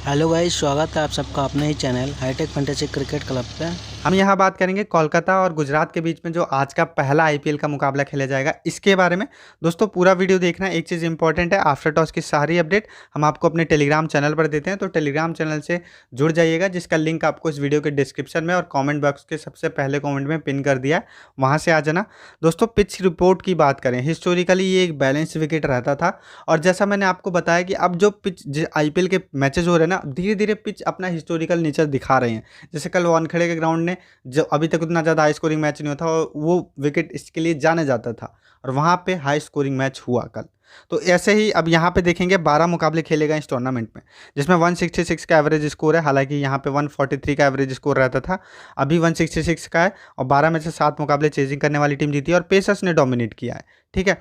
Hello guys, स्वागत है आप सबका अपने ही channel hitech fantasy cricket club पे। हम यहाँ बात करेंगे कोलकाता और गुजरात के बीच में जो आज का पहला आईपीएल का मुकाबला खेला जाएगा इसके बारे में। दोस्तों पूरा वीडियो देखना। एक चीज़ इंपॉर्टेंट है, आफ्टर टॉस की सारी अपडेट हम आपको अपने टेलीग्राम चैनल पर देते हैं, तो टेलीग्राम चैनल से जुड़ जाइएगा, जिसका लिंक आपको इस वीडियो के डिस्क्रिप्शन में और कॉमेंट बॉक्स के सबसे पहले कॉमेंट में पिन कर दिया है, वहाँ से आ जाना। दोस्तों पिच रिपोर्ट की बात करें, हिस्टोरिकली ये एक बैलेंस विकेट रहता था, और जैसा मैंने आपको बताया कि अब जो पिच आईपीएल के मैचेज हो रहे हैं ना, धीरे धीरे पिच अपना हिस्टोरिकल नेचर दिखा रहे हैं। जैसे कल वानखेड़े के ग्राउंड ने, जो अभी तक उतना ज़्यादा हाई स्कोरिंग मैच नहीं हुआ था, और वो विकेट इसके लिए जाना जाता था, और वहाँ पे हाई स्कोरिंग मैच हुआ कल। तो ऐसे ही अब यहाँ पे देखेंगे 12 मुकाबले खेले गए इस टूर्नामेंट में, जिसमें 166 का एवरेज स्कोर है। हालांकि यहाँ पे 143 का एवरेज स्कोर रहता था, अभी 166 का है, और 12 में से 7 मुकाबले चेजिंग करने वाली टीम जीती है, और पेसर्स ने डोमिनेट किया है। ठीक है,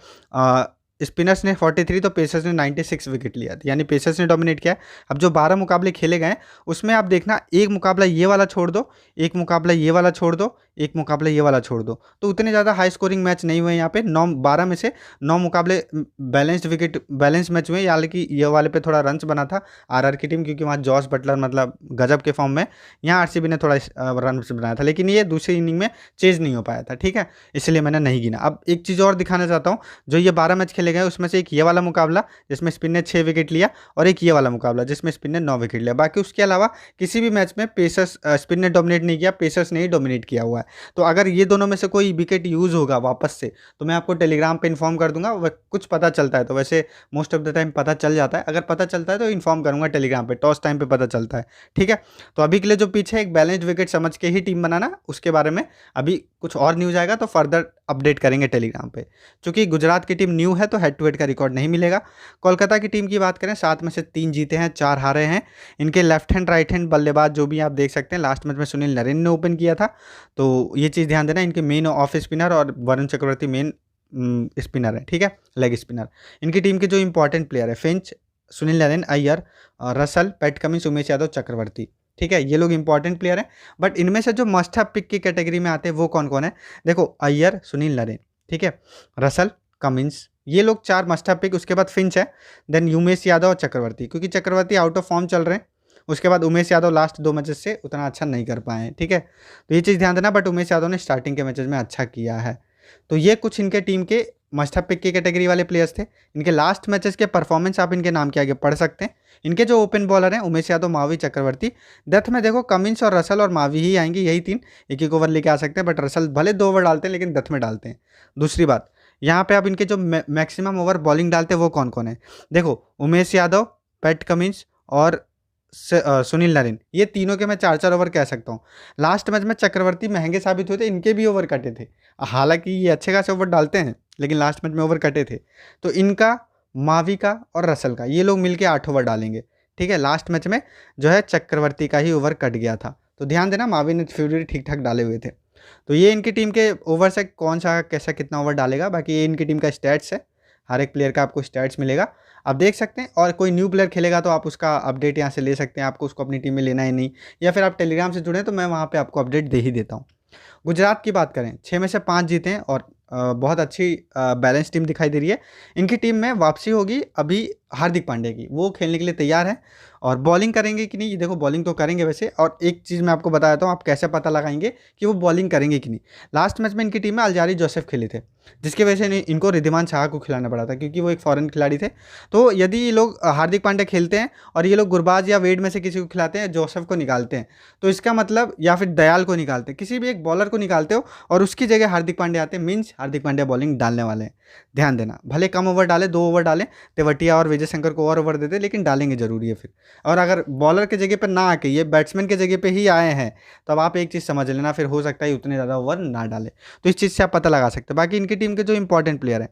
स्पिनर्स ने 43 तो पेसर्स ने 96 विकेट लिया, यानी पेसर्स ने डोमिनेट किया है। अब जो 12 मुकाबले खेले गए उसमें आप देखना, एक मुकाबला ये वाला छोड़ दो, एक मुकाबला ये वाला छोड़ दो, एक मुकाबला ये वाला छोड़ दो, तो उतने ज़्यादा हाई स्कोरिंग मैच नहीं हुए यहाँ पे। 12 में से 9 मुकाबले बैलेंस मैच हुए, हालांकि ये वाले पे थोड़ा रन्स बना था आरआर की टीम, क्योंकि वहाँ जॉस बटलर मतलब गजब के फॉर्म में। यहाँ आरसीबी ने थोड़ा रन बनाया था, लेकिन ये दूसरी इनिंग में चेज नहीं हो पाया था। ठीक है, इसलिए मैंने नहीं गिना। अब एक चीज़ और दिखाना चाहता हूँ, जो ये 12 मैच खेले गए उसमें से एक ये वाला मुकाबला जिसमें स्पिन ने 6 विकेट लिया, और एक ये वाला मुकाबला जिसमें स्पिन ने 9 विकेट लिया। बाकी उसके अलावा किसी भी मैच में पेसर्स स्पिन ने डोमिनेट नहीं किया, पेसर्स ने ही डोमिनेट किया हुआ है। तो अगर ये दोनों में से कोई विकेट यूज़ होगा वापस से, तो मैं आपको टेलीग्राम पे इन्फॉर्म कर दूंगा। कुछ पता चलता है तो वैसे मोस्ट ऑफ द टाइम पता चल जाता है, अगर पता चलता है तो इन्फॉर्म करूंगा टेलीग्राम पे, टॉस टाइम पे पता चलता है। ठीक है, तो अभी के लिए जो पीछे एक बैलेंस्ड विकेट समझ के ही टीम बनाना, उसके बारे में अभी कुछ और न्यूज़ आएगा तो फर्दर अपडेट करेंगे टेलीग्राम पे। चूंकि गुजरात की टीम न्यू है तो हेड टू हेड का रिकॉर्ड नहीं मिलेगा। कोलकाता की टीम की बात करें, 7 में से 3 जीते हैं, 4 हारे हैं। इनके लेफ्ट हैंड राइट हैंड बल्लेबाज जो भी आप देख सकते हैं, लास्ट मैच में सुनील नरेन ने ओपन किया था, तो ये चीज़ ध्यान देना। इनके मेन ऑफ स्पिनर और वरुण चक्रवर्ती मेन स्पिनर है। ठीक है, लेग स्पिनर। इनकी टीम के जो इंपॉर्टेंट प्लेयर है, Finch, Sunil Narine, Iyer, Russell, Pat Cummins, Umesh Yadav, Chakravarthy. ठीक है, ये लोग इंपॉर्टेंट प्लेयर हैं। बट इनमें से जो मस्ट हैव पिक की कैटेगरी में आते हैं वो कौन कौन है, देखो, अय्यर, सुनील नरेन, ठीक है, रसल, कमिंस, ये लोग 4 मस्ट हैव पिक। उसके बाद फिंच है, देन उमेश यादव और चक्रवर्ती, क्योंकि चक्रवर्ती आउट ऑफ फॉर्म चल रहे हैं। उसके बाद उमेश यादव लास्ट 2 मैचेस से उतना अच्छा नहीं कर पाए हैं। ठीक है, तो ये चीज़ ध्यान देना। बट उमेश यादव ने स्टार्टिंग के मैचेस में अच्छा किया है। तो ये कुछ इनके टीम के मस्ट हैव पिक की कैटेगरी वाले प्लेयर्स थे। इनके लास्ट मैचेस के परफॉर्मेंस आप इनके नाम के आगे पढ़ सकते हैं। इनके जो ओपन बॉलर हैं, उमेश यादव, मावी, चक्रवर्ती। डेथ में देखो कमिंस और रसल और मावी ही आएंगे, यही 3 एक एक ओवर लेके आ सकते हैं। बट रसल भले 2 ओवर डालते हैं, लेकिन डेथ में डालते हैं। दूसरी बात, यहाँ पे आप इनके जो मैक्सिमम ओवर बॉलिंग डालते हैं वो कौन कौन है, देखो, उमेश यादव, पैट कमिंस और सुनील नरेन, ये तीनों के मैं 4-4 ओवर कह सकता हूँ। लास्ट मैच में चक्रवर्ती महंगे साबित हुए थे, इनके भी ओवर कटे थे। हालांकि ये अच्छे खासे ओवर डालते हैं, लेकिन लास्ट मैच में ओवर कटे थे। तो इनका, मावी का और रसल का, ये लोग मिलके 8 ओवर डालेंगे। ठीक है, लास्ट मैच में जो है चक्रवर्ती का ही ओवर कट गया था, तो ध्यान देना, मावी ने फ्यूरी ठीक ठाक डाले हुए थे। तो ये इनकी टीम के ओवर से कौन सा कैसा कितना ओवर डालेगा, बाकी ये इनकी टीम का स्टैट्स है। हर एक प्लेयर का आपको स्टैट्स मिलेगा, आप देख सकते हैं। और कोई न्यू प्लेयर खेलेगा तो आप उसका अपडेट यहाँ से ले सकते हैं, आपको उसको अपनी टीम में लेना ही नहीं, या फिर आप टेलीग्राम से जुड़े तो मैं वहाँ पे आपको अपडेट दे ही देता हूँ। गुजरात की बात करें, 6 में से 5 जीते हैं, और बहुत अच्छी बैलेंस टीम दिखाई दे रही है। इनकी टीम में वापसी होगी अभी हार्दिक पांड्या की, वो खेलने के लिए तैयार है। और बॉलिंग करेंगे कि नहीं, ये देखो, बॉलिंग तो करेंगे वैसे। और एक चीज़ मैं आपको बता देता हूँ, आप कैसे पता लगाएंगे कि वो बॉलिंग करेंगे कि नहीं। लास्ट मैच में इनकी टीम में अलजारी जोसेफ खेले थे, जिसकी वजह से इनको रिद्धिमान शाह को खिलाना पड़ा था, क्योंकि वो एक फॉरेन खिलाड़ी थे। तो यदि ये लोग हार्दिक पांड्या खेलते हैं और ये लोग गुरबाज या वेड में से किसी को खिलाते हैं, जोसेफ को निकालते हैं, तो इसका मतलब, या फिर दयाल को निकालते हैं, किसी भी एक बॉलर को निकालते हो, और उसकी जगह हार्दिक पांड्या आते हैं, मीन्स हार्दिक पांड्या बॉलिंग डालने वाले हैं। ध्यान देना, भले कम ओवर डाले, 2 ओवर डालें, तेवटिया और विजय शंकर को और ओवर देते, लेकिन डालेंगे जरूरी है फिर। और अगर बॉलर के जगह पर ना आके ये बैट्समैन के जगह पे ही आए हैं, तो अब आप एक चीज़ समझ लेना, फिर हो सकता है उतने ज़्यादा ओवर ना डाले। तो इस चीज़ से आप पता लगा सकते हैं। बाकी इनकी टीम के जो इंपॉर्टेंट प्लेयर हैं,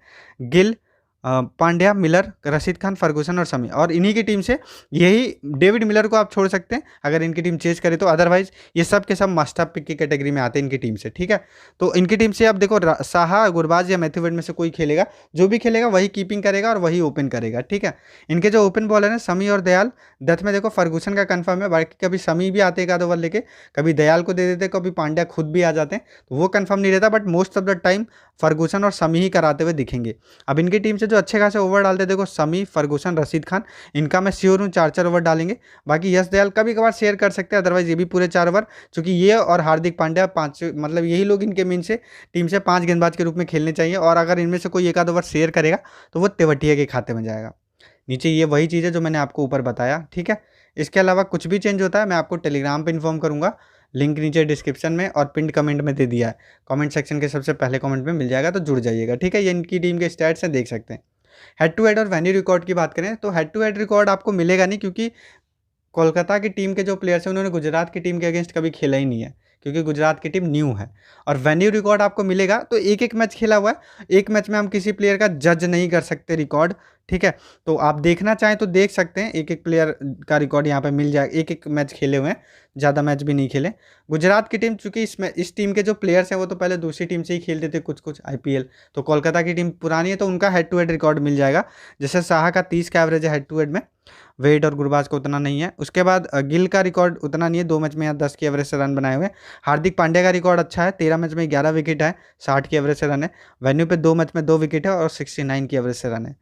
गिल, पांड्या, मिलर, रशीद खान, फर्गूसन और समी, और इन्हीं की टीम से यही डेविड मिलर को आप छोड़ सकते हैं अगर इनकी टीम चेज करे तो। अदरवाइज ये सब के सब मस्ट हैव पिक की कैटेगरी में आते हैं इनकी टीम से। ठीक है, तो इनकी टीम से आप देखो, साहा, गुरबाज या मैथ्यू वेड में से कोई खेलेगा, जो भी खेलेगा वही कीपिंग करेगा और वही ओपन करेगा। ठीक है, इनके जो ओपन बॉलर हैं, समी और दयाल। डेथ में देखो फर्गूसन का कंफर्म है, बाकी कभी समी भी आते एक आध ओवर लेके, कभी दयाल को दे देते, कभी पांड्या खुद भी आ जाते हैं, तो वो कंफर्म नहीं रहता। But most of the time Ferguson और समी ही कराते हुए दिखेंगे। अब इनकी टीम से जो जो अच्छे खासे ओवर डालते हैं, देखो शमी, फर्गूसन, रशीद खान, इनका मैं श्योर हूँ 4-4 ओवर डालेंगे। बाकी यश दयाल कभी कभार शेयर कर सकते हैं, अदरवाइज ये भी पूरे 4 ओवर, क्योंकि ये और हार्दिक पांड्या 5, मतलब यही लोग इनके मीन से टीम से 5 गेंदबाज के रूप में खेलने चाहिए। और अगर इनमें से कोई एक आध ओवर शेयर करेगा तो वो तेवतिया के खाते में जाएगा। नीचे ये वही चीज़ है जो मैंने आपको ऊपर बताया, ठीक है। इसके अलावा कुछ भी चेंज होता है मैं आपको टेलीग्राम पे इन्फॉर्म करूंगा, लिंक नीचे डिस्क्रिप्शन में और पिंड कमेंट में दे दिया है, कमेंट सेक्शन के सबसे पहले कमेंट में मिल जाएगा, तो जुड़ जाइएगा, ठीक है। ये इनकी टीम के स्टैट्स हैं, देख सकते हैं। हेड टू हेड और वेन्यू रिकॉर्ड की बात करें तो हेड टू हेड रिकॉर्ड आपको मिलेगा नहीं, क्योंकि कोलकाता की टीम के जो प्लेयर्स हैं उन्होंने गुजरात की टीम के अगेंस्ट कभी खेला ही नहीं है, क्योंकि गुजरात की टीम न्यू है। और वेन्यू रिकॉर्ड आपको मिलेगा तो एक एक मैच खेला हुआ है, एक मैच में हम किसी प्लेयर का जज नहीं कर सकते रिकॉर्ड, ठीक है। तो आप देखना चाहें तो देख सकते हैं, एक एक प्लेयर का रिकॉर्ड यहाँ पे मिल जाएगा, एक एक मैच खेले हुए हैं, ज़्यादा मैच भी नहीं खेले। गुजरात की टीम, चूंकि इस टीम के जो प्लेयर्स हैं वो तो पहले दूसरी टीम से ही खेलते थे कुछ कुछ आईपीएल, तो कोलकाता की टीम पुरानी है तो उनका हेड टू हेड रिकॉर्ड मिल जाएगा। जैसे साहा का 30 का एवरेज है हेड टू हेड में, वेट और गुरबाज का उतना नहीं है। उसके बाद गिल का रिकॉर्ड उतना नहीं है, 2 मैच में यहाँ 10 की एवरेज से रन बनाए हुए। हार्दिक पांड्या का रिकॉर्ड अच्छा है, 13 मैच में 11 विकेट है, 60 की एवरेज से रन है। वेन्यू पे 2 मैच में 2 विकेट है और 69 की एवरेज से रन है।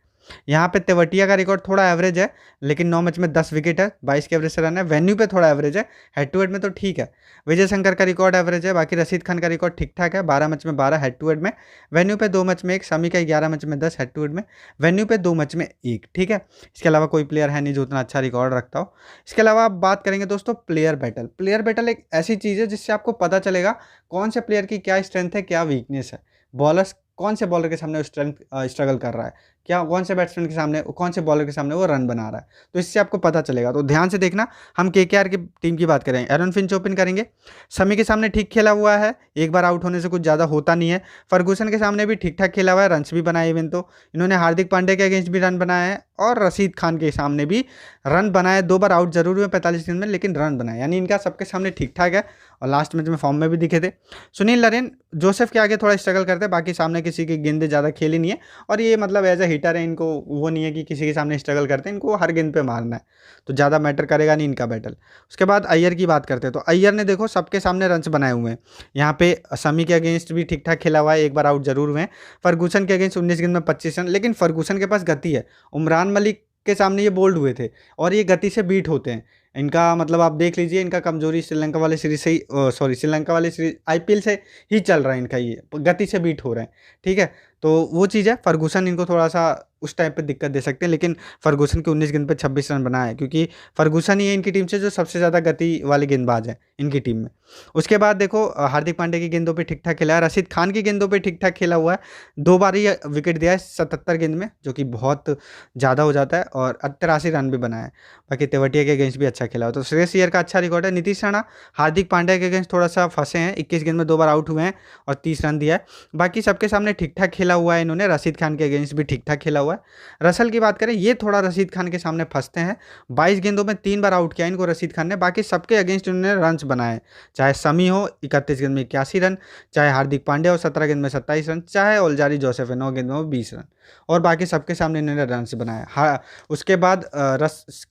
यहाँ पे तेवतिया का रिकॉर्ड थोड़ा एवरेज है, लेकिन 9 मैच में 10 विकेट है, 22 के एवरेज से रन है। वेन्यू पे थोड़ा एवरेज है, हेड टू हेड में तो ठीक है। विजय शंकर का रिकॉर्ड एवरेज है, बाकी रशीद खान का रिकॉर्ड ठीक ठाक है, 12 मैच में 12 हेड टू हेड में, वेन्यू पे 2 मैच में 1, शमी का 11 मैच में 10 हेड टू हेड में, वेन्यू पे 2 मैच में 1, ठीक है। इसके अलावा कोई प्लेयर है नहीं जो उतना अच्छा रिकॉर्ड रखता हो। इसके अलावा आप बात करेंगे दोस्तों प्लेयर बैटल। प्लेयर बैटल एक ऐसी चीज़ है जिससे आपको पता चलेगा कौन से प्लेयर की क्या स्ट्रेंथ है, क्या वीकनेस है, बॉलर्स कौन से बॉलर के सामने वो स्ट्रेंथ स्ट्रगल कर रहा है, क्या कौन से बैट्समैन के सामने, कौन से बॉलर के सामने वो रन बना रहा है, तो इससे आपको पता चलेगा। तो ध्यान से देखना। हम केकेआर की टीम की बात करें, एरन फिंच ओपन करेंगे, शमी के सामने ठीक खेला हुआ है, एक बार आउट होने से कुछ ज़्यादा होता नहीं है। फर्गूसन के सामने भी ठीक ठाक खेला हुआ है, रन्स भी बनाए, इवन तो इन्होंने हार्दिक पांड्या के अगेंस्ट भी रन बनाए हैं और रशीद खान के सामने भी रन बनाए। 2 बार आउट जरूर हुए 45 गेंद में, लेकिन रन बनाए, यानी इनका सबके सामने ठीक ठाक है और लास्ट मैच में फॉर्म में भी दिखे थे। सुनील नरेन जोसेफ के आगे थोड़ा स्ट्रगल करते हैं, बाकी सामने किसी की गेंदें ज़्यादा खेली नहीं है और ये मतलब एज ए हिटर है, इनको वो नहीं है कि किसी के सामने स्ट्रगल करते हैं, इनको हर गेंद पे मारना है, तो ज़्यादा मैटर करेगा नहीं इनका बैटल। उसके बाद अय्यर की बात करते हैं तो अय्यर ने देखो सबके सामने रन्स बनाए हुए हैं। यहाँ पे शमी के अगेंस्ट भी ठीक ठाक खेला हुआ है, एक बार आउट जरूर हुए हैं। फर्गूसन के अगेंस्ट 19 गेंद में 25 रन, लेकिन फर्गूसन के पास गति है, उमरान मलिक के सामने ये बोल्ड हुए थे और ये गति से बीट होते हैं। इनका मतलब आप देख लीजिए, इनका कमजोरी श्रीलंका वाले सीरीज से ही, सॉरी श्रीलंका वाले सीरीज आईपीएल से ही चल रहा है इनका, ये गति से बीट हो रहे हैं, ठीक है। तो वो चीज़ है, फर्गूसन इनको थोड़ा सा उस टाइम पे दिक्कत दे सकते हैं, लेकिन फर्गूसन के 19 गेंद पे 26 रन बनाए, क्योंकि फर्गूसन ही है इनकी टीम से जो सबसे ज़्यादा गति वाले गेंदबाज है इनकी टीम में। उसके बाद देखो हार्दिक पांड्या की गेंदों पे ठीक ठाक खेला है, रशीद खान की गेंदों पे ठीक ठाक खेला हुआ है, 2 बार ही विकेट दिया है 77 गेंद में, जो कि बहुत ज़्यादा हो जाता है, और 83 रन भी बनाए। बाकी तेवतिया के अगेंस्ट भी अच्छा खेला हो, तो श्रेयस अय्यर का अच्छा रिकॉर्ड है। नीतीश राणा हार्दिक पांड्या के अगेंस्ट थोड़ा सा फंसे हैं, 21 गेंद में 2 बार आउट हुए हैं और 30 रन दिया है। बाकी सबके सामने ठीक ठाक खेला हुआ है इन्होंने, रशीद खान के अगेंस्ट भी ठीक ठाक खेला हुआ है। रसल की बात करें, ये थोड़ा रशीद खान के सामने फंसते हैं, 22 गेंदों में 3 बार आउट किया इनको रशीद खान ने, बाकी सबके अगेंस्ट इन्होंने रन्स बनाए, चाहे शमी हो 31 गेंद में 81 रन, चाहे हार्दिक पांड्या हो 17 गेंद में 27 रन, चाहे ओलजारी जोसेफ है 9 गेंद में 20 रन, और बाकी सबके सामने इन्होंने रन्स बनाए। हाँ, उसके बाद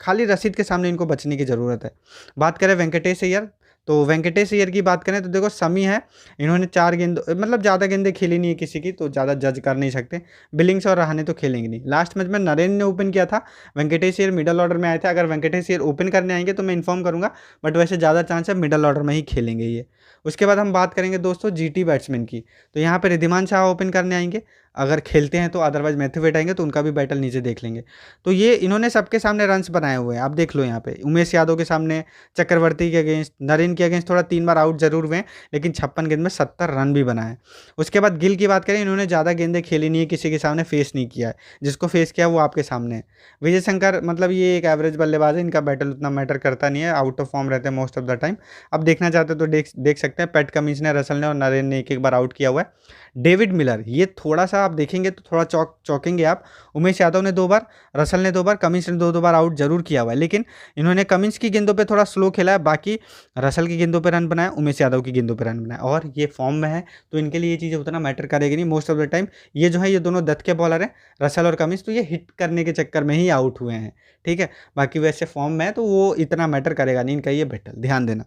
खाली रशीद के सामने इनको बचने की ज़रूरत है। बात करें वेंकटेश अय्यर, तो वेंकटेश अय्यर की बात करें तो देखो शमी है, इन्होंने 4 गेंद, मतलब ज़्यादा गेंदें खेली नहीं है किसी की, तो ज़्यादा जज कर नहीं सकते। बिलिंग्स और रहाणे तो खेलेंगे नहीं। लास्ट मैच में नरेन ने ओपन किया था, वेंकटेश अय्यर मिडल ऑर्डर में आए थे। अगर वेंकटेश अय्यर ओपन करने आएंगे तो मैं इन्फॉर्म करूंगा, बट वैसे ज़्यादा चांस है मिडल ऑर्डर में ही खेलेंगे ये। उसके बाद हम बात करेंगे दोस्तों जीटी बैट्समैन की, तो यहाँ पर रिद्धिमान शाह ओपन करने आएंगे अगर खेलते हैं तो, अदरवाइज मैथ्यू वेट आएंगे तो उनका भी बैटल नीचे देख लेंगे। तो ये इन्होंने सबके सामने रन्स बनाए हुए हैं, आप देख लो यहाँ पे उमेश यादव के सामने, चक्रवर्ती के अगेंस्ट, नरेन के अगेंस्ट थोड़ा 3 बार आउट जरूर हुए हैं, लेकिन 56 गेंद में 70 रन भी बनाए। उसके बाद गिल की बात करें, इन्होंने ज़्यादा गेंदें खेली नहीं है, किसी के सामने फेस नहीं किया है, जिसको फेस किया वो आपके सामने है। विजय शंकर मतलब ये एक एवरेज बल्लेबाज है, इनका बैटल उतना मैटर करता नहीं है, आउट ऑफ फॉर्म रहते हैं मोस्ट ऑफ द टाइम। अब देखना चाहते हो तो देख सकते हैं, पैट कमिंस ने, रसल ने और नरेन ने एक बार आउट किया हुआ है। डेविड मिलर, ये थोड़ा सा आप देखेंगे तो थोड़ा चौंकेंगे आप। उमेश यादव ने 2 बार, रसल ने 2 बार, कमिंस ने 2 बार आउट जरूर किया हुआ है, लेकिन इन्होंने कमिंस की गेंदों पे थोड़ा स्लो खेला है, बाकी रसल की गेंदों पे रन बनाए, उमेश यादव की गेंदों पे रन बनाए, और ये फॉर्म में है तो इनके लिए ये चीज़ें उतना मैटर करेगी नहीं मोस्ट ऑफ द टाइम। ये जो है ये दोनों दत्त के बॉलर हैं, रसल और कमिंस, तो ये हिट करने के चक्कर में ही आउट हुए हैं, ठीक है। बाकी वैसे फॉर्म में है तो वो इतना मैटर करेगा नहीं इनका ये बैटल, ध्यान देना।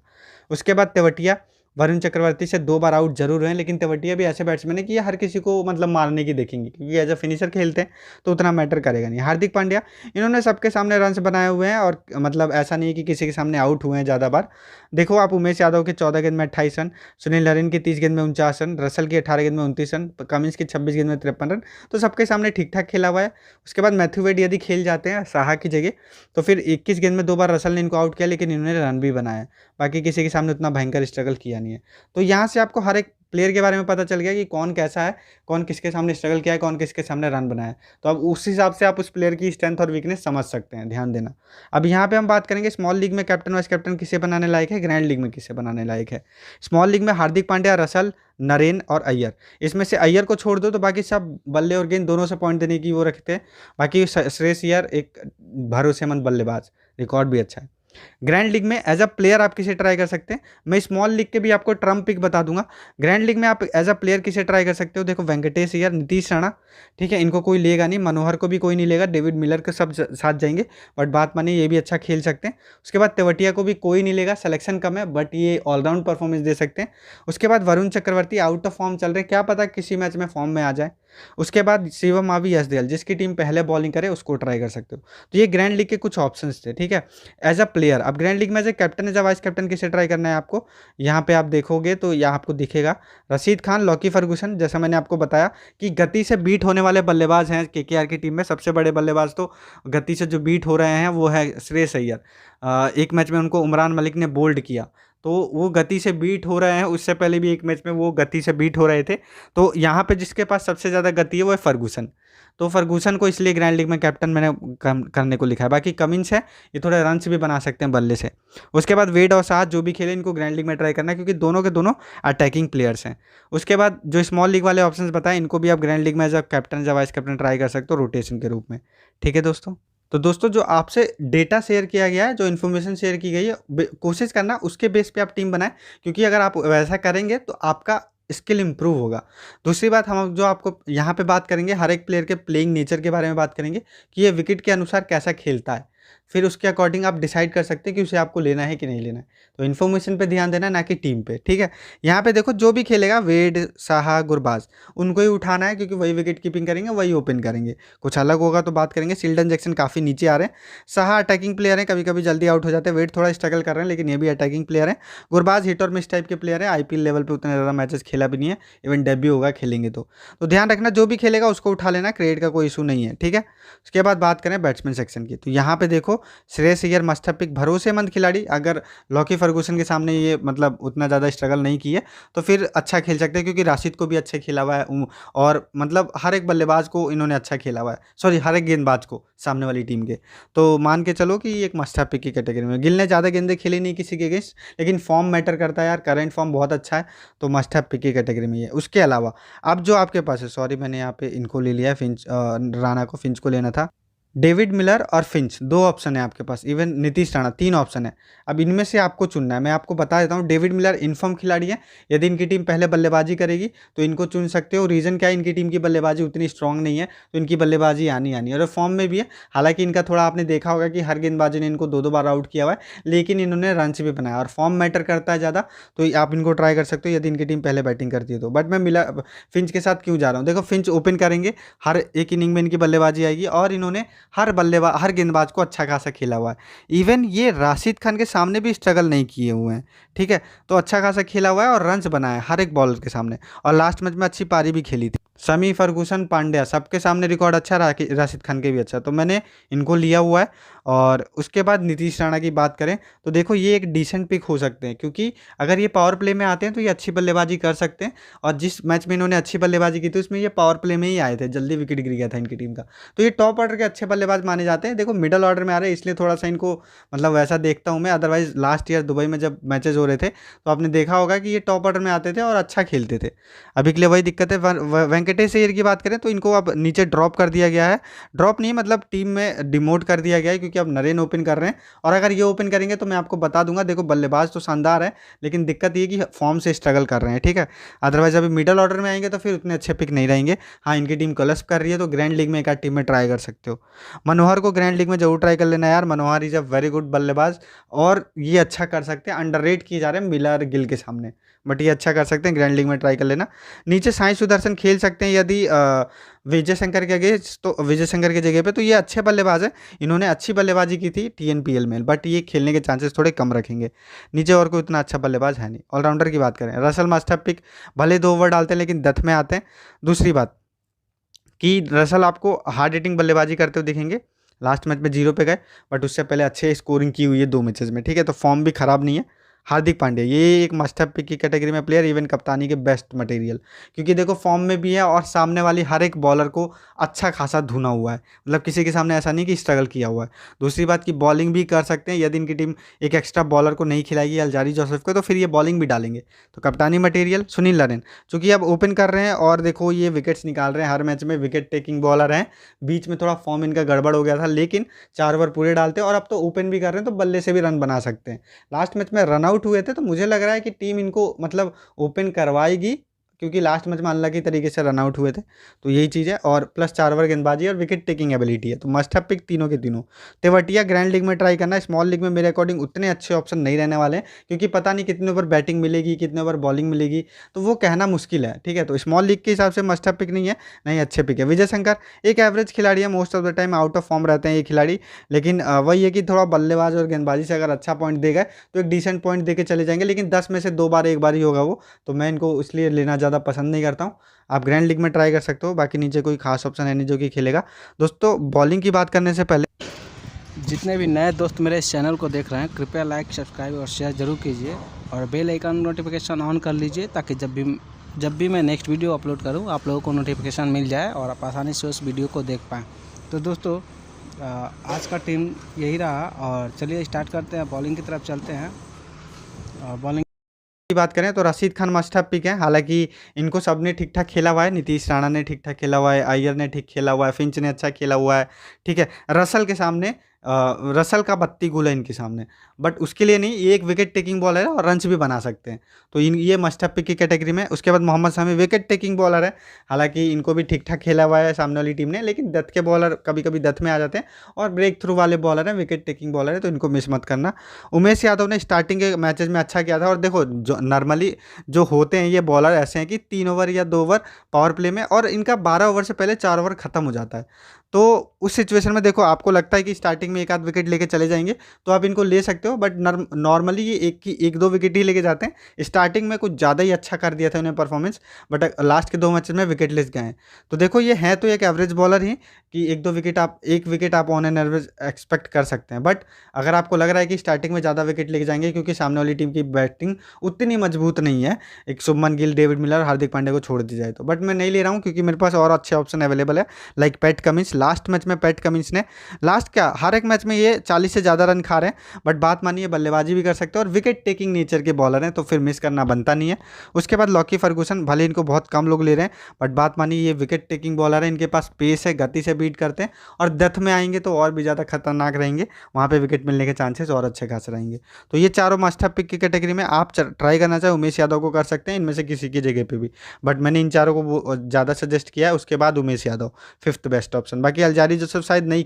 उसके बाद तेवतिया, वरुण चक्रवर्ती से 2 बार आउट जरूर हुए हैं, लेकिन तेवतिया भी ऐसे बैट्समैन है कि ये हर किसी को मतलब मारने की देखेंगे, क्योंकि एज अ फिनिशर खेलते हैं तो उतना मैटर करेगा नहीं। हार्दिक पांड्या, इन्होंने सबके सामने रन्स बनाए हुए हैं और मतलब ऐसा नहीं है कि किसी के सामने आउट हुए हैं ज़्यादा बार। देखो आप उमेश यादव के 14 गेंद में 28 रन, सुनील नरेन की 30 गेंद में 49 रन, रसल की 18 गेंद में 29 रन, कमिंस की 26 गेंद में 53 रन, तो सबके सामने ठीक ठाक खेला हुआ है। उसके बाद मैथ्यू वेड यदि खेल जाते हैं साहा की जगह, तो फिर 21 गेंद में 2 बार रसल ने इनको आउट किया, लेकिन इन्होंने रन भी बनाया। बाकी किसी के सामने उतना भयंकर स्ट्रगल किया नहीं है। तो यहाँ से आपको हर एक प्लेयर के बारे में पता चल गया कि कौन कैसा है, कौन किसके सामने स्ट्रगल किया है, कौन किसके सामने रन बनाया है। तो अब उस हिसाब से आप उस प्लेयर की स्ट्रेंथ और वीकनेस समझ सकते हैं, ध्यान देना। अब यहाँ पे हम बात करेंगे स्मॉल लीग में कैप्टन वाइस कैप्टन किसे बनाने लायक है, ग्रैंड लीग में किसे बनाने लायक है। स्मॉल लीग में हार्दिक पांड्या, रसल, नरेन और अय्यर। इसमें से अय्यर को छोड़ दो तो बाकी सब बल्ले और गेंद दोनों से पॉइंट देने की वो रखते हैं। बाकी श्रेयस अय्यर एक भरोसेमंद बल्लेबाज, रिकॉर्ड भी अच्छा है। ग्रैंड लीग में एज अ प्लेयर आप किसे ट्राई कर सकते हैं, मैं स्मॉल लीग के भी आपको ट्रम्प पिक बता दूंगा। ग्रैंड लीग में आप एज अ प्लेयर किसे ट्राई कर सकते हो, देखो वेंकटेश अय्यर, नीतीश राणा, ठीक है, इनको कोई लेगा नहीं, मनोहर को भी कोई नहीं लेगा, डेविड मिलर के सब साथ जाएंगे, बट बात मानिए ये भी अच्छा खेल सकते हैं। उसके बाद तेवतिया को भी कोई नहीं लेगा, सिलेक्शन कम है बट ये ऑलराउंड परफॉर्मेंस दे सकते हैं। उसके बाद Varun Chakravarthy out of form चल रहे हैं, क्या पता किसी मैच में फॉर्म में आ जाए। उसके बाद शिवम आवी यशदेल, जिसकी टीम पहले बॉलिंग करे उसको ट्राई कर सकते हो। तो ये ग्रैंड लीग के कुछ ऑप्शंस थे, ठीक है, एज अ प्लेयर। अब ग्रैंड लीग में as a captain as a vice captain किसे ट्राई करना है आपको, यहाँ पे आप देखोगे तो यहाँ आपको दिखेगा रशीद खान, लॉकी फर्गूसन, जैसा मैंने आपको बताया कि गति से बीट होने वाले बल्लेबाज हैं केकेआर की टीम में। सबसे बड़े बल्लेबाज तो गति से जो बीट हो रहे हैं वो है श्रेयस अय्यर। एक मैच में उनको उमरान मलिक ने बोल्ड किया, तो वो गति से बीट हो रहे हैं। उससे पहले भी एक मैच में वो गति से बीट हो रहे थे। तो यहाँ पे जिसके पास सबसे ज़्यादा गति है वो है फर्गूसन। तो फर्गूसन को इसलिए ग्रैंड लीग में कैप्टन मैंने करने को लिखा है। बाकी कमिंस है, ये थोड़े रन्स भी बना सकते हैं बल्ले से। उसके बाद वेड और साथ जो भी खेले इनको ग्रैंड लीग में ट्राई करना है, क्योंकि दोनों के दोनों अटैकिंग प्लेयर्स हैं। उसके बाद जो स्मॉल लीग वाले ऑप्शंस बताए इनको भी आप ग्रैंड लीग में as a captain as a vice captain try कर सकते हो रोटेशन के रूप में, ठीक है दोस्तों। तो दोस्तों जो आपसे डेटा शेयर किया गया है, जो इन्फॉर्मेशन शेयर की गई है, कोशिश करना उसके बेस पे आप टीम बनाएं, क्योंकि अगर आप वैसा करेंगे तो आपका स्किल इंप्रूव होगा। दूसरी बात, हम जो आपको यहाँ पे बात करेंगे हर एक प्लेयर के प्लेइंग नेचर के बारे में बात करेंगे कि ये विकेट के अनुसार कैसा खेलता है, फिर उसके अकॉर्डिंग आप डिसाइड कर सकते हैं कि उसे आपको लेना है कि नहीं लेना है। तो इन्फॉर्मेशन पे ध्यान देना, ना कि टीम पे, ठीक है। यहाँ पे देखो जो भी खेलेगा वेड, साहा, गुरबाज, उनको ही उठाना है, क्योंकि वही विकेट कीपिंग करेंगे, वही ओपन करेंगे। कुछ अलग होगा तो बात करेंगे। सिल्डन जैक्सन काफ़ी नीचे आ रहे हैं। साहा अटैकिंग प्लेयर हैं, कभी कभी जल्दी आउट हो जाते हैं। वेड थोड़ा स्ट्रगल कर रहे हैं, लेकिन ये भी अटैकिंग प्लेयर हैं। गुरबाज हिट और मिस टाइप के प्लेयर हैं, आईपीएल लेवल पे उतने ज़्यादा मैचेस खेला भी नहीं है, इवन डेब्यू होगा खेलेंगे तो ध्यान रखना जो भी खेलेगा उसको उठा लेना, क्रिएट का कोई इशू नहीं है, ठीक है। उसके बाद बात करें बैट्समैन सेक्शन की, तो यहाँ पे देखो Shreyas Iyer must have pick, भरोसेमंद खिलाड़ी। अगर लॉकी फर्गूसन के सामने ये मतलब उतना ज़्यादा स्ट्रगल नहीं किए तो फिर अच्छा खेल सकते हैं, क्योंकि राशिद को भी अच्छा खेला हुआ है और मतलब हर एक बल्लेबाज को इन्होंने अच्छा खेला हुआ है, सॉरी हर एक गेंदबाज को सामने वाली टीम के। तो मान के चलो कि एक मस्ट हैव पिक की कैटेगरी में। गिल ने ज़्यादा गेंदें खेली नहीं किसी के अगेंस्ट, लेकिन फॉर्म मैटर करता है यार, करंट फॉर्म बहुत अच्छा है, तो मस्ट हैव पिक की कैटेगरी में ये। उसके अलावा अब जो आपके पास है, सॉरी मैंने यहाँ पे इनको ले लिया है, फिंच, राणा को, फिंच को लेना था। डेविड मिलर और फिंच, दो ऑप्शन है आपके पास, इवन नीतीश राणा, तीन ऑप्शन है। अब इनमें से आपको चुनना है। मैं आपको बता देता हूँ, डेविड मिलर इनफॉर्म खिलाड़ी है, यदि इनकी टीम पहले बल्लेबाजी करेगी तो इनको चुन सकते हो। रीज़न क्या है, इनकी टीम की बल्लेबाजी उतनी स्ट्रांग नहीं है, तो इनकी बल्लेबाजी आनी और फॉर्म में भी है। हालांकि इनका थोड़ा आपने देखा होगा कि हर गेंदबाजी ने इनको 2-2 बार आउट किया हुआ है, लेकिन इन्होंने रन्स भी बनाया और फॉर्म मैटर करता है ज़्यादा, तो आप इनको ट्राई कर सकते हो यदि इनकी टीम पहले बैटिंग करती है तो। बट मैं मिलर फिंच के साथ क्यों जा रहा हूँ, देखो फिंच ओपन करेंगे, हर एक इनिंग में इनकी बल्लेबाजी आएगी और इन्होंने हर गेंदबाज को अच्छा खासा खेला हुआ है। इवन ये राशिद खान के सामने भी स्ट्रगल नहीं किए हुए हैं, ठीक है, तो अच्छा खासा खेला हुआ है और रन्स बनाया है हर एक बॉलर के सामने, और लास्ट मैच में अच्छी पारी भी खेली थी। शमी, फर्गूसन, पांड्या सबके सामने रिकॉर्ड अच्छा रहा, राशिद खान के भी अच्छा, तो मैंने इनको लिया हुआ है। और उसके बाद नीतीश राणा की बात करें तो देखो ये एक डिसेंट पिक हो सकते हैं, क्योंकि अगर ये पावर प्ले में आते हैं तो ये अच्छी बल्लेबाजी कर सकते हैं, और जिस मैच में इन्होंने अच्छी बल्लेबाजी की थी उसमें ये पावर प्ले में ही आए थे, जल्दी विकेट गिर गया था इनकी टीम का, तो ये टॉप ऑर्डर के अच्छे बल्लेबाज माने जाते हैं। देखो मिडल ऑर्डर में आ रहे हैं इसलिए थोड़ा सा इनको मतलब वैसा देखता हूँ मैं, अदरवाइज लास्ट ईयर दुबई में जब मैचेस हो रहे थे तो आपने देखा होगा कि ये टॉप ऑर्डर में आते थे और अच्छा खेलते थे। अभी के लिए वही दिक्कत है। वेंकटेश अय्यर की बात करें तो इनको अब नीचे ड्रॉप कर दिया गया है, ड्रॉप नहीं मतलब टीम में डिमोट कर दिया गया है, क्योंकि अब नरेन ओपन कर रहे हैं, और अगर ये ओपन करेंगे तो मैं आपको बता दूंगा, देखो बल्लेबाज तो शानदार है, लेकिन दिक्कत ये कि फॉर्म से स्ट्रगल कर रहे हैं, ठीक है। अदरवाइज अभी मिडल ऑर्डर में आएंगे तो फिर उतने अच्छे पिक नहीं रहेंगे। हाँ इनकी टीम कोलैप्स कर रही है तो ग्रैंड लीग में एक आध टीम में ट्राई कर सकते हो। मनोहर को ग्रैंड लीग में जरूर ट्राई कर लेना यार, मनोहर इज अ वेरी गुड बल्लेबाज और ये अच्छा कर सकते हैं, अंडररेट किए जा रहे हैं मिलर, गिल के सामने। बट ये अच्छा कर सकते हैं, ग्रैंड लीग में ट्राई कर लेना। नीचे साई सुदर्शन खेल सकते हैं यदि विजय शंकर के अगेंस्ट, तो विजय शंकर की जगह पे, तो ये अच्छे बल्लेबाज हैं। इन्होंने अच्छी बल्लेबाजी की थी TNPL में, बट ये खेलने के चांसेस थोड़े कम रखेंगे। नीचे और कोई उतना अच्छा बल्लेबाज है नहीं। ऑलराउंडर की बात करें, रसल मास्टर पिक, भले 2 ओवर डालते हैं लेकिन डेथ में आते हैं। दूसरी बात कि रसल आपको हार्ड हिटिंग बल्लेबाजी करते हुए दिखेंगे। लास्ट मैच में 0 पे गए, बट उससे पहले अच्छे स्कोरिंग की हुई है 2 मैचेस में, ठीक है। तो फॉर्म भी खराब नहीं है। हार्दिक पांड्या ये एक मस्ट हैव पिक की कैटेगरी में प्लेयर, इवन कप्तानी के बेस्ट मटेरियल, क्योंकि देखो फॉर्म में भी है और सामने वाली हर एक बॉलर को अच्छा खासा धुना हुआ है, मतलब किसी के सामने ऐसा नहीं कि स्ट्रगल किया हुआ है। दूसरी बात की बॉलिंग भी कर सकते हैं, यदि इनकी टीम एक एक्स्ट्रा बॉलर को नहीं खिलाएगी अल्जारी जोसेफ को, तो फिर ये बॉलिंग भी डालेंगे। तो कप्तानी मटेरियल सुनील नरेन, चूंकि अब ओपन कर रहे हैं और देखो ये विकेट्स निकाल रहे हैं, हर मैच में विकेट टेकिंग बॉलर हैं। बीच में थोड़ा फॉर्म इनका गड़बड़ हो गया था, लेकिन 4 ओवर पूरे डालते हैं और अब तो ओपन भी कर रहे हैं, तो बल्ले से भी रन बना सकते हैं। लास्ट मैच में रन आउट हुए थे, तो मुझे लग रहा है कि टीम इनको मतलब ओपन करवाएगी, क्योंकि लास्ट मैच में अनलकी तरीके से रन आउट हुए थे। तो यही चीज़ है, और प्लस 4 ओवर गेंदबाजी और विकेट टेकिंग एबिलिटी है, तो मस्ट हैव पिक तीनों के तीनों। तेवतिया ग्रैंड लीग में ट्राई करना, स्मॉल लीग में मेरे अकॉर्डिंग उतने अच्छे ऑप्शन नहीं रहने वाले हैं, क्योंकि पता नहीं कितने ओवर बैटिंग मिलेगी, कितने ओवर बॉलिंग मिलेगी, तो वो कहना मुश्किल है, ठीक है। तो स्मॉल लीग के हिसाब से मस्ट हैव पिक नहीं है, नहीं अच्छे पिक है। विजय शंकर एक एवरेज खिलाड़ी है, most of the time out of form रहते हैं ये खिलाड़ी, लेकिन वही है कि थोड़ा बल्लेबाज और गेंदबाजी से अगर अच्छा पॉइंट देगा तो एक डिसेंट पॉइंट दे के चले जाएंगे, लेकिन 10 में से 2 बार एक बार ही होगा वो, तो मैं इनको इसलिए लेना ज़्यादा पसंद नहीं करता हूँ। आप ग्रैंड लीग में ट्राई कर सकते हो, बाकी नीचे कोई खास ऑप्शन है नहीं जो कि खेलेगा। दोस्तों बॉलिंग की बात करने से पहले जितने भी नए दोस्त मेरे इस चैनल को देख रहे हैं, कृपया लाइक, सब्सक्राइब और शेयर जरूर कीजिए, और बेल आइकन नोटिफिकेशन ऑन कर लीजिए, ताकि जब भी मैं नेक्स्ट वीडियो अपलोड करूं आप लोगों को नोटिफिकेशन मिल जाए और आप आसानी से उस वीडियो को देख पाएँ। तो दोस्तों आज का टीम यही रहा, और चलिए स्टार्ट करते हैं, बॉलिंग की तरफ चलते हैं। और बॉलिंग की बात करें तो Rashid Khan must have pick है, हालांकि इनको सबने ठीक ठाक खेला हुआ है। नीतीश राणा ने ठीक ठाक खेला हुआ है, अय्यर ने ठीक खेला हुआ है, फिंच ने अच्छा खेला हुआ है, ठीक है। रसल के सामने रसल का 32 गोल है इनके सामने, बट उसके लिए नहीं, ये एक विकेट टेकिंग बॉलर है और रन्स भी बना सकते हैं, तो ये मस्ट हैव पिक की कैटेगरी में। उसके बाद Mohammed Shami wicket taking bowler है, हालांकि इनको भी ठीक ठाक खेला हुआ है सामने वाली टीम ने, लेकिन डेथ के बॉलर कभी कभी डेथ में आ जाते हैं, और ब्रेक थ्रू वाले बॉलर हैं, विकेट टेकिंग बॉलर है, तो इनको मिस मत करना। उमेश यादव ने स्टार्टिंग के मैचेस में अच्छा किया था, और देखो जो नॉर्मली जो होते हैं ये बॉलर ऐसे हैं कि 3 ओवर या 2 ओवर पावर प्ले में, और इनका 12 ओवर से पहले 4 ओवर खत्म हो जाता है। तो उस सिचुएशन में देखो आपको लगता है कि स्टार्टिंग में एक आध विकेट लेके चले जाएंगे, तो आप इनको ले सकते हो, बट नॉर्मली ये एक दो विकेट ही लेके जाते हैं। स्टार्टिंग में कुछ ज़्यादा ही अच्छा कर दिया था उन्हें परफॉर्मेंस, बट लास्ट के 2 मैचेस में विकेट लेस गए हैं। तो देखो ये है तो एक एवरेज बॉलर ही, कि एक विकेट आप ऑन एन एवरेज एक्सपेक्ट कर सकते हैं, बट अगर आपको लग रहा है कि स्टार्टिंग में ज़्यादा विकेट लेके जाएंगे क्योंकि सामने वाली टीम की बैटिंग उतनी मजबूत नहीं है, एक शुभमन गिल, डेविड मिलर, हार्दिक पांड्या को छोड़ दी जाए तो, बट मैं नहीं ले रहा हूँ क्योंकि मेरे पास और अच्छे ऑप्शन अवेलेबल है, like PAT Cummins. Last match में पैट कमिंस ने हर एक मैच में ये 40 से ज़्यादा रन खा रहे हैं, बट बात मानिए बल्लेबाजी भी कर सकते हैं और विकेट टेकिंग नेचर के बॉलर हैं, तो फिर मिस करना बनता नहीं है। उसके बाद लॉकी फर्गूसन, भले इनको बहुत कम लोग ले रहे हैं, बट बात मानिए ये विकेट टेकिंग बॉलर है, इनके पास पेस है, गति से बीट करते हैं, और डेथ में आएंगे तो और भी ज़्यादा खतरनाक रहेंगे, वहाँ पे विकेट मिलने के चांसेस और अच्छे खास रहेंगे। तो ये चारों मस्ट हैव पिक की कैटेगरी में आप ट्राई करना चाहे उमेश यादव को कर सकते हैं, इनमें से किसी की जगह पे भी, बट मैंने इन चारों को ज़्यादा सजेस्ट किया है। उसके बाद Umesh Yadav 5th best option. बाकी अल्जारी जोसेफ शायद नहीं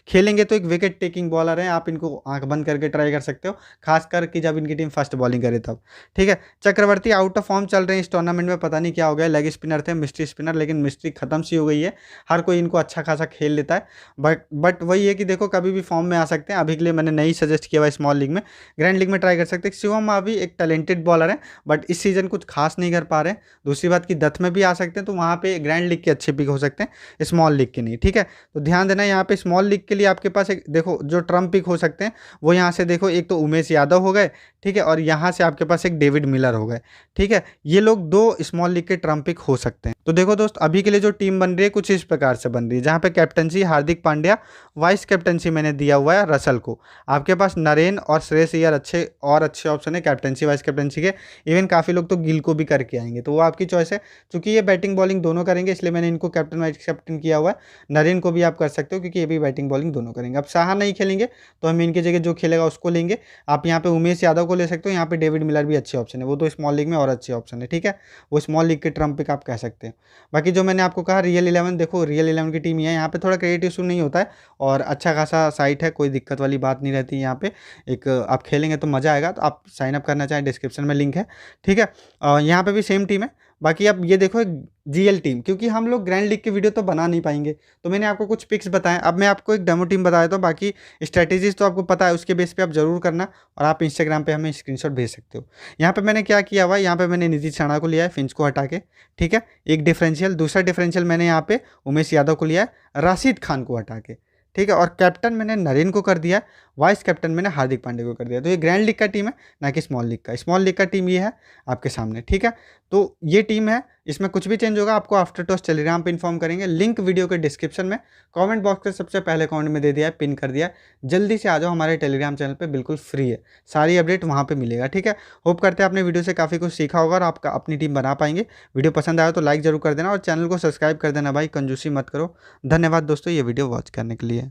खेलेंगे तो एक विकेट टेकिंग बॉलर है, आप इनको आंख बंद करके ट्राई कर सकते हो, खासकर कि जब इनकी टीम फर्स्ट बॉलिंग करे तब, ठीक है। चक्रवर्ती आउट ऑफ फॉर्म चल रहे हैं इस टूर्नामेंट में, पता नहीं क्या हो गया, लेग स्पिनर थे, मिस्ट्री स्पिनर, लेकिन मिस्ट्री खत्म सी हो गई है, हर कोई इनको अच्छा खासा खेल लेता है, बट वही है कि देखो कभी भी फॉर्म में आ सकते हैं। अभी के लिए मैंने नहीं सजेस्ट किया हुआ स्मॉल लीग में, ग्रैंड लीग में ट्राई कर सकते हैं। शिवम मावी एक टैलेंटेड बॉलर है, बट इस सीजन कुछ खास नहीं कर पा रहे हैं। दूसरी बात की डेथ में भी आ सकते हैं, तो वहाँ पे ग्रैंड लीग के अच्छे पिक हो सकते हैं, स्मॉल लीग के नहीं, ठीक है। तो ध्यान देना यहाँ पे स्मॉल लीग के लिए आपके पास एक देखो जो ट्रम्प पिक हो सकते हैं वो यहाँ से देखो, एक तो उमेश यादव हो गए, ठीक है, और यहाँ से आपके पास एक डेविड मिलर हो गए, ठीक है। ये लोग 2 स्मॉल लीग के ट्रम्प पिक हो सकते हैं। तो देखो दोस्त अभी के लिए जो टीम बन रही है कुछ इस प्रकार से बन रही है, जहाँ पे captaincy Hardik Pandya, vice captaincy मैंने दिया हुआ है रसल को। आपके पास नरेन और श्रेयस अय्यर अच्छे ऑप्शन है कैप्टनसी वाइस कैप्टनसी के, इवन काफ़ी लोग तो गिल को भी करके आएंगे, तो वो आपकी चॉइस है। चूंकि ये बैटिंग बॉलिंग दोनों करेंगे इसलिए मैंने इनको कैप्टन वाइस कैप्टन किया हुआ है। नरेन को भी आप कर सकते हो क्योंकि ये भी बैटिंग बॉलिंग दोनों करेंगे। अब साहा नहीं खेलेंगे तो हम इनकी जगह जो खेलेगा उसको लेंगे। आप यहाँ पे उमेश यादव को ले सकते हो। यहाँ पे डेविड मिलर भी अच्छी ऑप्शन है, वो तो स्मॉल लीग में और अच्छी ऑप्शन है, ठीक है। वो स्मॉल लीग के ट्रम्प पिक आप कह सकते हैं। बाकी जो मैंने आपको कहा रियल 11, देखो रियल 11 की टीम ही है, यहाँ पे थोड़ा क्रेडिट इशू नहीं होता है और अच्छा खासा साइट है, कोई दिक्कत वाली बात नहीं रहती यहाँ पे। एक आप खेलेंगे तो मज़ा आएगा, तो आप साइन अप करना चाहें डिस्क्रिप्शन में लिंक है, ठीक है। यहाँ पे भी सेम टीम है। बाकी अब ये देखो जीएल टीम, क्योंकि हम लोग ग्रैंड लीग की वीडियो तो बना नहीं पाएंगे, तो मैंने आपको कुछ पिक्स बताएं। अब मैं आपको एक डेमो टीम बता देता हूँ, बाकी स्ट्रैटेजीज तो आपको पता है, उसके बेस पे आप जरूर करना और आप इंस्टाग्राम पे हमें स्क्रीनशॉट भेज सकते हो। यहाँ पे मैंने क्या किया हुआ है, यहाँ पे मैंने नीतीश राणा को लिया है फिंच को हटा के, ठीक है, एक डिफरेंशियल। दूसरा डिफरेंशियल मैंने यहाँ पे उमेश यादव को लिया है राशिद खान को हटा के, ठीक है। और कैप्टन मैंने नरेन को कर दिया, वाइस कैप्टन मैंने हार्दिक पांड्या को कर दिया। तो ये ग्रैंड लीग का टीम है, ना कि स्मॉल लीग का। स्मॉल लीग का टीम ये है आपके सामने, ठीक है। तो ये टीम है, इसमें कुछ भी चेंज होगा आपको आफ्टर टॉस टेलीग्राम पे इन्फॉर्म करेंगे। लिंक वीडियो के डिस्क्रिप्शन में, कमेंट बॉक्स के सबसे पहले कमेंट में दे दिया है, पिन कर दिया है। जल्दी से आ जाओ हमारे टेलीग्राम चैनल पे, बिल्कुल फ्री है, सारी अपडेट वहाँ पे मिलेगा, ठीक है। होप करते हैं आपने वीडियो से काफ़ी कुछ सीखा होगा और आपका अपनी टीम बना पाएंगे। वीडियो पसंद आया तो लाइक जरूर कर देना और चैनल को सब्सक्राइब कर देना भाई, कंजूसी मत करो। धन्यवाद दोस्तों ये वीडियो वॉच करने के लिए।